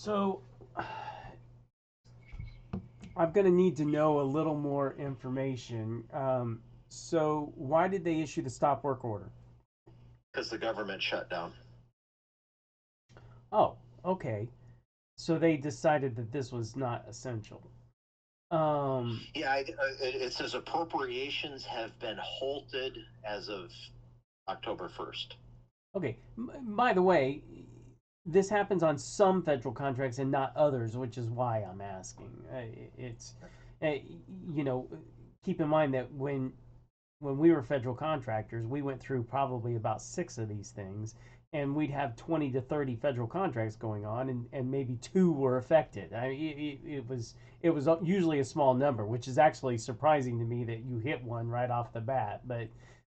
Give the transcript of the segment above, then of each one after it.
So I'm going to need to know a little more information. So why did they issue the stop work order? Because the government shut down. Oh, okay. So they decided that this was not essential. Um, Yeah, it says appropriations have been halted as of October 1st. okay. By the way, this happens on some federal contracts and not others, which is why I'm asking. It's, uh, you know, keep in mind that when we were federal contractors, we went through probably about six of these things, and we'd have 20 to 30 federal contracts going on, and maybe two were affected. I mean, it was usually a small number, which is actually surprising to me that you hit one right off the bat. But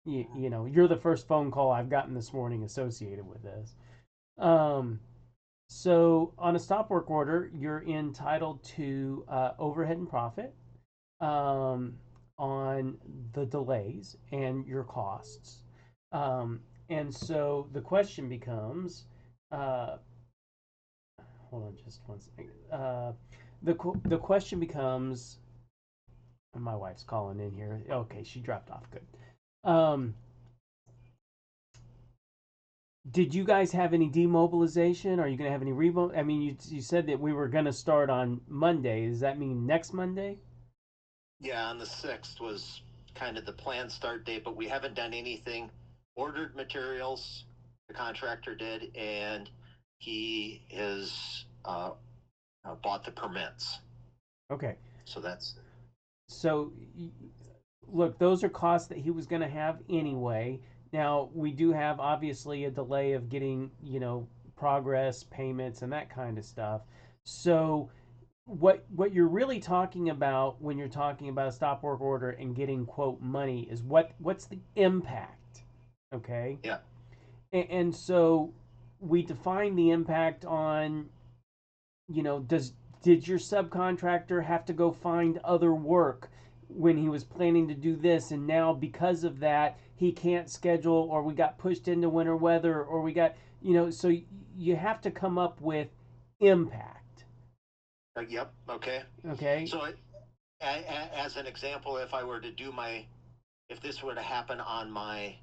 you're the first phone call I've gotten this morning associated with this. Um, so on a stop work order, you're entitled to overhead and profit um, on the delays and your costs. And so the question becomes, uh, hold on just one second. The question becomes, my wife's calling in here. Okay, she dropped off. Good. Did you guys have any demobilization? Are you going to have any remote? I mean, you said that we were going to start on Monday. Does that mean next Monday? Yeah, on the 6th was kind of the planned start date, but we haven't done anything. Ordered materials, the contractor did, and he has bought the permits. Okay. So that's So look, those are costs that he was going to have anyway. Now, we do have obviously a delay of getting, progress payments and that kind of stuff. So, what you're really talking about when you're talking about a stop work order and getting quote money is what's the impact, okay? yeah. And so we define the impact on, did your subcontractor have to go find other work when he was planning to do this, and now because of that he can't schedule, or we got pushed into winter weather, or we got, so you have to come up with impact. Yep. Okay. Okay. So as an example, if this were to happen on my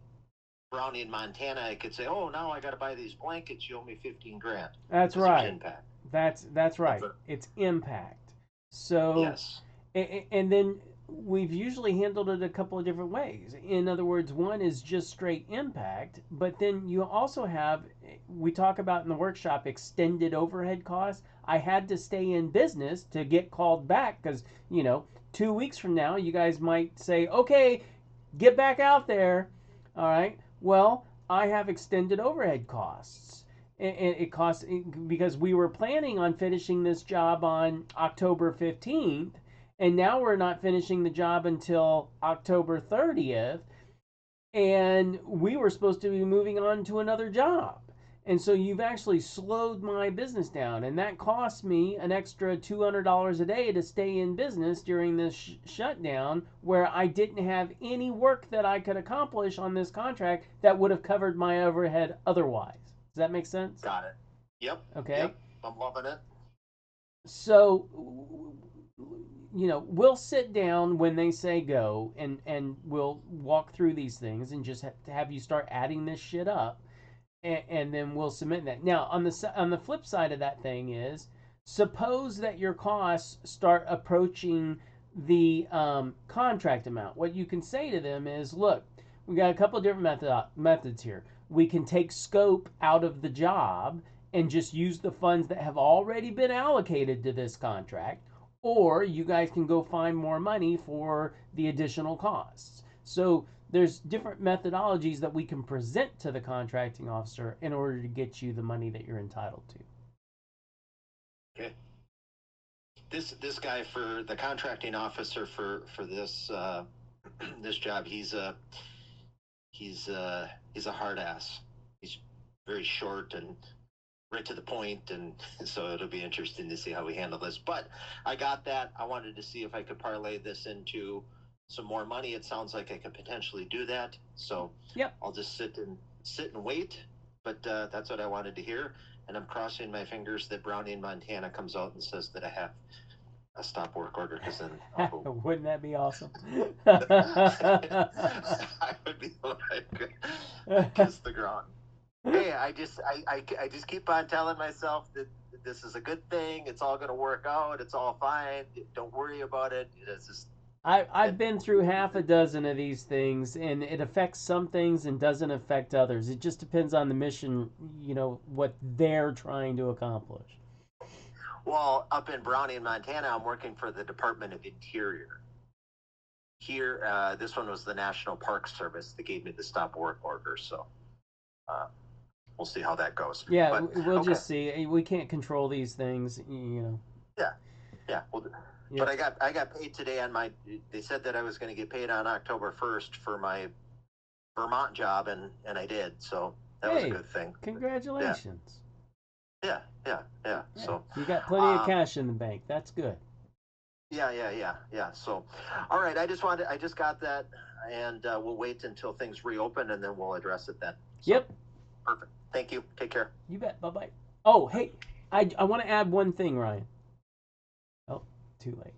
Brownie in Montana, I could say, oh, now I got to buy these blankets. You owe me 15 grand That's because there's right. impact. That's right. It's impact. So, Yes. and then we've usually handled it a couple of different ways. In other words, one is just straight impact, but then you also have, we talk about in the workshop, extended overhead costs. I had to stay in business to get called back because, 2 weeks from now, you guys might say, okay, get back out there. All right. Well, I have extended overhead costs. It costs because we were planning on finishing this job on October 15th, and now we're not finishing the job until October 30th, and we were supposed to be moving on to another job. And so you've actually slowed my business down, and that cost me an extra $200 a day to stay in business during this shutdown, where I didn't have any work that I could accomplish on this contract that would have covered my overhead otherwise. Does that make sense? Got it. Yep. Okay. Yep. I'm loving it. So, we'll sit down when they say go, and we'll walk through these things and just have you start adding this shit up, and then we'll submit that. Now, on the flip side of that thing is, suppose that your costs start approaching the contract amount. What you can say to them is, look, we got a couple of different methods here. We can take scope out of the job and just use the funds that have already been allocated to this contract, or you guys can go find more money for the additional costs. So there's different methodologies that we can present to the contracting officer in order to get you the money that you're entitled to. Okay. This guy, for the contracting officer for this this job, he's a hard ass. He's very short and right to the point, and so it'll be interesting to see how we handle this. But I got that. I wanted to see if I could parlay this into some more money. It sounds like I could potentially do that. So Yep. I'll just sit and wait. But that's what I wanted to hear. and I'm crossing my fingers that Browning, Montana comes out and says that I have a stop work order, because then I'll go. Wouldn't that be awesome? I would be like, I kiss the ground. Hey, I just keep on telling myself that this is a good thing. It's all going to work out. It's all fine. Don't worry about it. It's just. I've been through half a dozen of these things, and it affects some things and doesn't affect others. It just depends on the mission, what they're trying to accomplish. Well, up in Browning, Montana, I'm working for the Department of Interior. Here, this one was the National Park Service that gave me the stop work order. So we'll see how that goes. Yeah, But we'll okay. just see. We can't control these things, Yeah, yeah. Well, Yep. but I got paid today on my. They said that I was going to get paid on October 1st for my Vermont job, and I did. So that was a Hey, good thing. congratulations. Yeah. Yeah, So you got plenty of cash in the bank. That's good. yeah. So, all right. I just got that, and we'll wait until things reopen, and then we'll address it then. So, Yep. perfect. Thank you. Take care. You bet. Bye bye. Oh, hey, I want to add one thing, Ryan. Oh, too late.